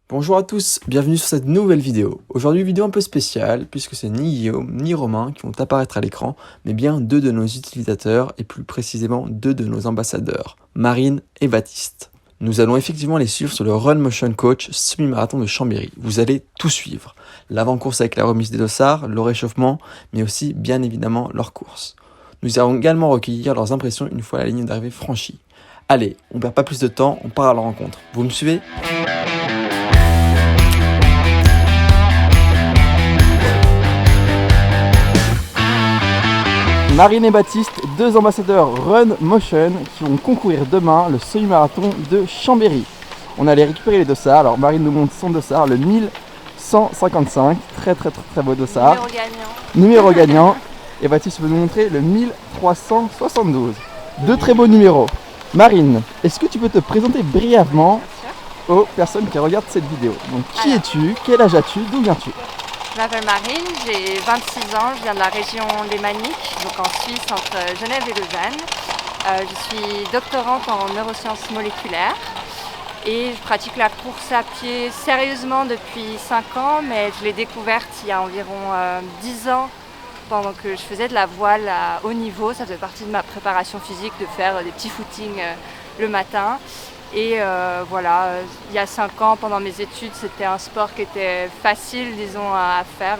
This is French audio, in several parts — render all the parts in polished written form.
Bonjour à tous, bienvenue sur cette nouvelle vidéo. Aujourd'hui, vidéo un peu spéciale, puisque c'est ni Guillaume ni Romain qui vont apparaître à l'écran, mais bien deux de nos utilisateurs, et plus précisément deux de nos ambassadeurs, Marine et Baptiste. Nous allons effectivement les suivre sur le Run Motion Coach semi-marathon de Chambéry. Vous allez tout suivre. L'avant-course avec la remise des dossards, le réchauffement, mais aussi bien évidemment leur course. Nous allons également recueillir leurs impressions une fois la ligne d'arrivée franchie. Allez, on perd pas plus de temps, on part à la rencontre. Vous me suivez ? Marine et Baptiste, deux ambassadeurs Run Motion qui vont concourir demain le semi-marathon de Chambéry. On allait récupérer les dossards. Alors Marine nous montre son dossard, le 1155, très beau dossard. Numéro gagnant. Et Baptiste veut nous montrer le 1372. Deux très beaux numéros. Marine, est-ce que tu peux te présenter brièvement aux personnes qui regardent cette vidéo? Donc qui es-tu? Quel âge as-tu? D'où viens-tu? Je m'appelle Marine, j'ai 26 ans, je viens de la région lémanique, donc en Suisse, entre Genève et Lausanne. Je suis doctorante en neurosciences moléculaires et je pratique la course à pied sérieusement depuis 5 ans, mais je l'ai découverte il y a environ 10 ans pendant que je faisais de la voile à haut niveau. Ça faisait partie de ma préparation physique de faire des petits footings le matin. Et voilà, il y a 5 ans, pendant mes études, c'était un sport qui était facile, disons, à faire,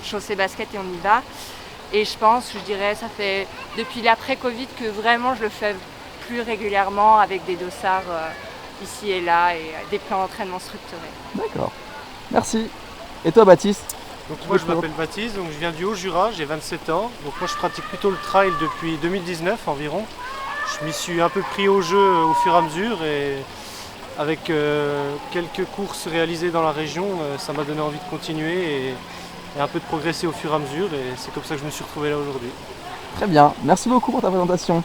chaussée, basket et on y va. Et je pense, je dirais, ça fait depuis l'après-Covid que vraiment je le fais plus régulièrement avec des dossards ici et là et des plans d'entraînement structurés. D'accord, merci. Et toi Baptiste? Donc moi je m'appelle Baptiste, donc je viens du Haut-Jura, j'ai 27 ans. Donc moi je pratique plutôt le trail depuis 2019 environ. Je m'y suis un peu pris au jeu au fur et à mesure et avec quelques courses réalisées dans la région, ça m'a donné envie de continuer et un peu de progresser au fur et à mesure et c'est comme ça que je me suis retrouvé là aujourd'hui. Très bien, merci beaucoup pour ta présentation.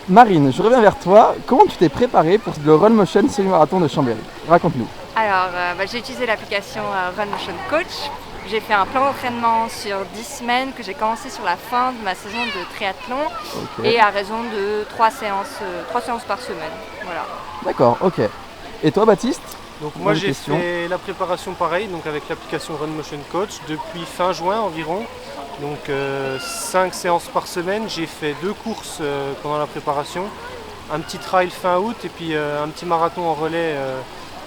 Marine, je reviens vers toi. Comment tu t'es préparée pour le Run Motion semi-marathon de Chambéry? Raconte-nous. Alors, j'ai utilisé l'application Run Motion Coach. J'ai fait un plan d'entraînement sur 10 semaines que j'ai commencé sur la fin de ma saison de triathlon et à raison de 3 séances par semaine. Voilà. D'accord, ok. Et toi Baptiste? Donc moi j'ai fait la préparation pareil, donc avec l'application Run Motion Coach depuis fin juin environ. Donc 5 séances par semaine, j'ai fait 2 courses pendant la préparation, un petit trail fin août et puis un petit marathon en relais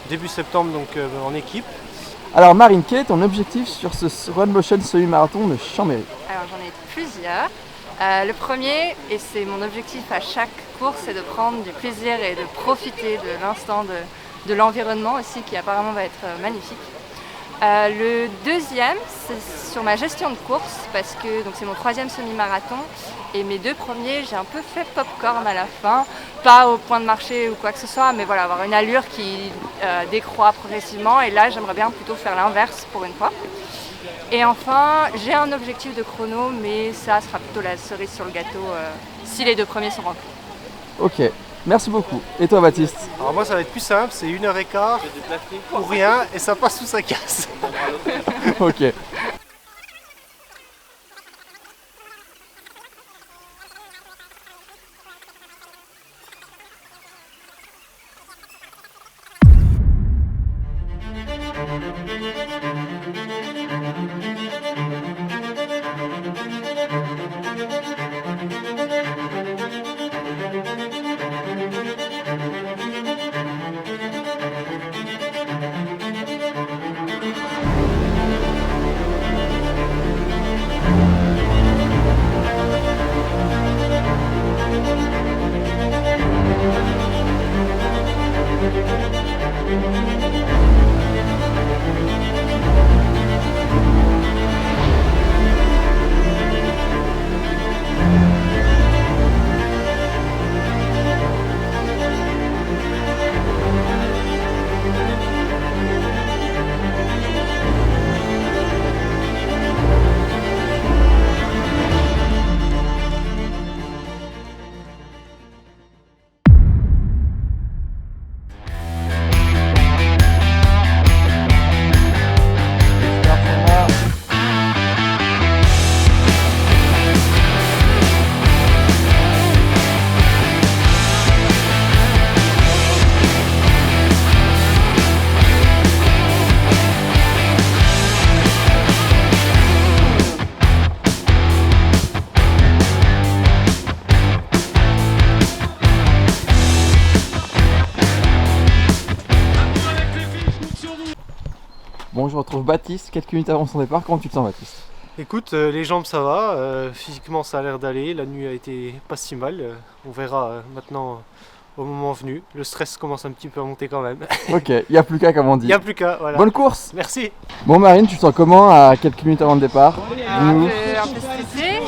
début septembre donc en équipe. Alors Marine, quel est ton objectif sur ce Run Motion semi-marathon de Chambéry? Alors j'en ai plusieurs. Le premier, et c'est mon objectif à chaque course, c'est de prendre du plaisir et de profiter de l'instant de l'environnement aussi qui apparemment va être magnifique. Le deuxième, c'est sur ma gestion de course parce que c'est mon 3e semi-marathon et mes 2 premiers, j'ai un peu fait popcorn à la fin, pas au point de marché ou quoi que ce soit, mais voilà, avoir une allure qui décroît progressivement et là j'aimerais bien plutôt faire l'inverse pour une fois. Et enfin, j'ai un objectif de chrono, mais ça sera plutôt la cerise sur le gâteau si les 2 premiers sont remplis. Ok, merci beaucoup. Et toi Baptiste? Alors moi ça va être plus simple, c'est 1h15 ou rien et ça passe ou ça casse. Ok. Bon, je retrouve Baptiste, quelques minutes avant son départ. Comment tu te sens, Baptiste? Écoute, les jambes ça va, physiquement ça a l'air d'aller, la nuit a été pas si mal, on verra maintenant au moment venu. Le stress commence un petit peu à monter quand même. Ok, il n'y a plus qu'à, comme on dit. Il n'y a plus qu'à, voilà. Bonne course! Merci. Bon, Marine, tu te sens comment à quelques minutes avant le départ? Un peu stressée,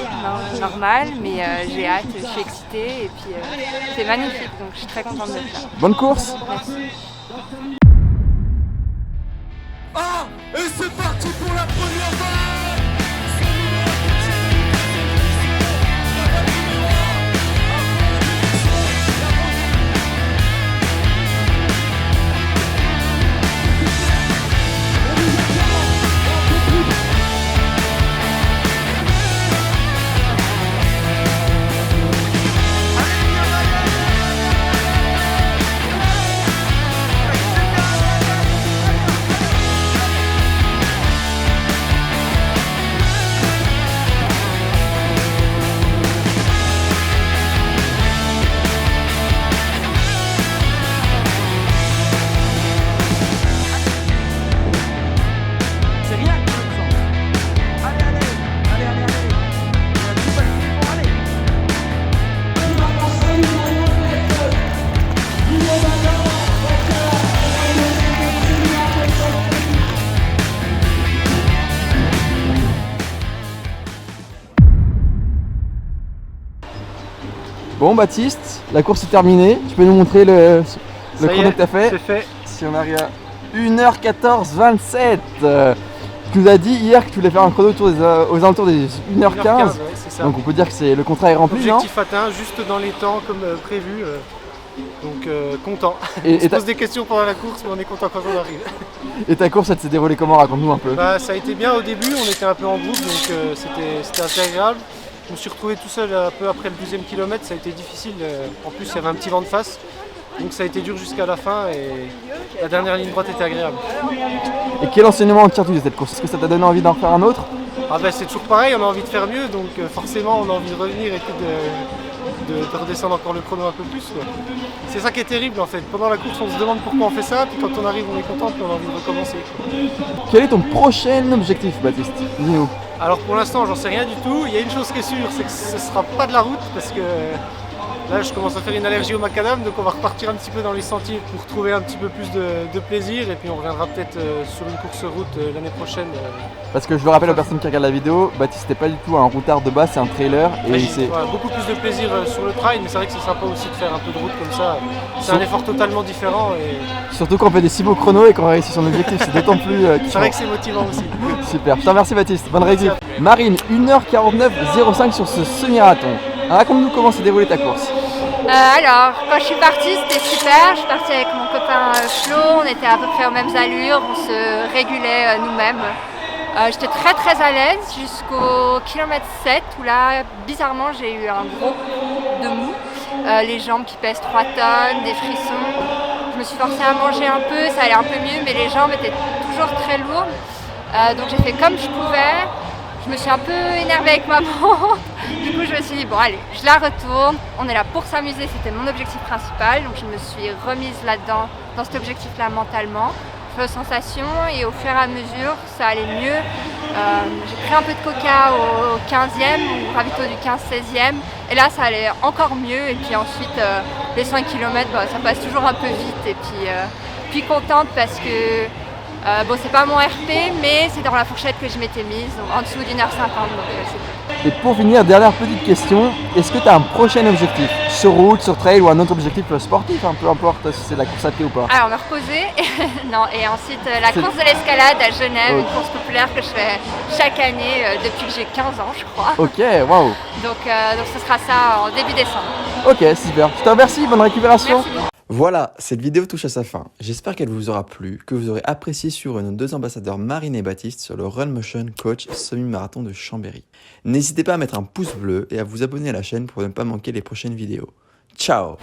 normal, mais j'ai hâte, je suis excitée et puis c'est magnifique, donc je suis très contente d'être là. Bonne course! Merci. Ah, et c'est parti pour la première vague. Bon, Baptiste, la course est terminée. Tu peux nous montrer le chrono que tu as fait? C'est fait. Si on arrive à 1h14-27, tu nous as dit hier que tu voulais faire un chrono aux alentours des 1h15. 1h15, ouais, c'est ça. Donc on peut dire que le contrat est rempli, non? Objectif atteint, juste dans les temps comme prévu. Donc content. Et On se pose des questions pendant la course, mais on est content quand on arrive. Et ta course, elle s'est déroulée comment? Raconte-nous un peu. Bah, ça a été bien au début, on était un peu en groupe, donc c'était assez agréable. Je me suis retrouvé tout seul un peu après le 12e kilomètre, ça a été difficile. En plus, il y avait un petit vent de face, donc ça a été dur jusqu'à la fin et la dernière ligne droite était agréable. Et quel enseignement tires-tu de cette course? Est-ce que ça t'a donné envie d'en faire un autre? Ah bah, c'est toujours pareil, on a envie de faire mieux, donc forcément on a envie de revenir et puis de redescendre encore le chrono un peu plus. C'est ça qui est terrible en fait. Pendant la course, on se demande pourquoi on fait ça, puis quand on arrive, on est content, puis on a envie de recommencer. Quel est ton prochain objectif, Baptiste? Dis-nous. Alors pour l'instant, j'en sais rien du tout. Il y a une chose qui est sûre, c'est que ce ne sera pas de la route parce que là, je commence à faire une allergie au macadam, donc on va repartir un petit peu dans les sentiers pour trouver un petit peu plus de plaisir et puis on reviendra peut-être sur une course route l'année prochaine. Parce que je le rappelle aux personnes qui regardent la vidéo, Baptiste n'est pas du tout un routard de base, c'est un trailer. Et c'est beaucoup plus de plaisir sur le trail, mais c'est vrai que c'est sympa aussi de faire un peu de route comme ça. C'est un effort totalement différent. Et surtout quand on fait des si beaux chronos et qu'on réussit son objectif, c'est d'autant plus c'est vrai que c'est motivant aussi. Super, je te remercie Baptiste, bonne réussite. Marine, 1h49-05 sur ce semi-marathon. Raconte-nous comment s'est déroulée ta course. Alors, quand je suis partie, c'était super. Je suis partie avec mon copain Flo, on était à peu près aux mêmes allures, on se régulait nous-mêmes. J'étais très à l'aise jusqu'au kilomètre 7 où là, bizarrement, j'ai eu un gros coup de mou. Les jambes qui pèsent 3 tonnes, des frissons. Je me suis forcée à manger un peu, ça allait un peu mieux, mais les jambes étaient toujours très lourdes. Donc j'ai fait comme je pouvais. Je me suis un peu énervée avec ma montre. Du coup, je me suis dit, bon allez, je la retourne. On est là pour s'amuser, c'était mon objectif principal. Donc je me suis remise là-dedans, dans cet objectif-là mentalement. Aux sensations et au fur et à mesure ça allait mieux. J'ai pris un peu de coca au 15e, au ravito du 15-16e et là ça allait encore mieux et puis ensuite les 5 km ça passe toujours un peu vite et puis contente parce que bon c'est pas mon RP mais c'est dans la fourchette que je m'étais mise, donc en dessous d'1h50 donc c'est cool. Et pour finir, dernière petite question, est-ce que tu as un prochain objectif? Sur route, sur trail ou un autre objectif sportif, peu importe si c'est de la course à pied ou pas? Alors me reposer, non, et ensuite la course de l'escalade à Genève, une course populaire que je fais chaque année depuis que j'ai 15 ans je crois. Ok, waouh. Donc ce sera ça en début décembre. Ok, super. Je te remercie, bonne récupération. Merci beaucoup. Voilà, cette vidéo touche à sa fin. J'espère qu'elle vous aura plu, que vous aurez apprécié suivre nos deux ambassadeurs Marine et Baptiste sur le Run Motion Coach semi-marathon de Chambéry. N'hésitez pas à mettre un pouce bleu et à vous abonner à la chaîne pour ne pas manquer les prochaines vidéos. Ciao!